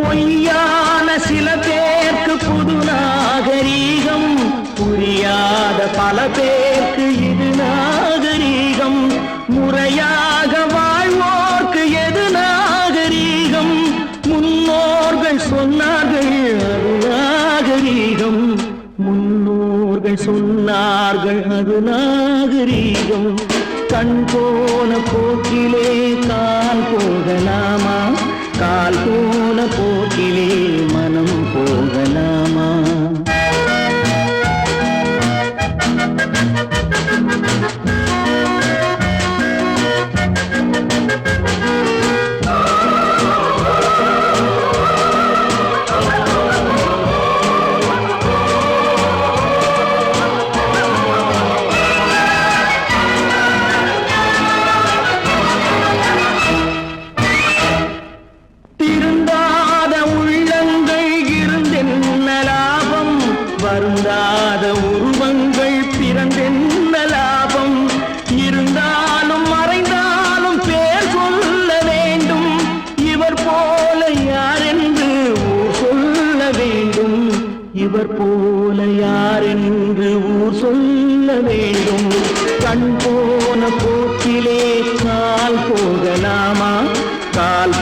பொய்யான சில பேருக்கு புது நாகரீகம், புரியாத பல பேருக்கு இது நாகரீகம். முறையாக வாழ்வோர்க்கு எது நாகரீகம்? முன்னோர்கள் சொன்னார்கள் அது நாகரீகம். முன்னோர்கள் சொன்னார்கள் அது நாகரீகம். கண் போன போக்கிலே கால் போகலாமா? கால் போன போக்கிலே மனம் போகலாமா? வருந்தாத உருவங்கள் பிறந்தென்ன லாபம்? இருந்தாலும் மறைந்தாலும் பேர் சொல்ல வேண்டும். இவர் போல யாரென்று ஊர் சொல்ல வேண்டும். இவர் போல யாரென்று ஊர் சொல்ல வேண்டும். கண் போன போக்கிலே கால் போகலாமா? கால்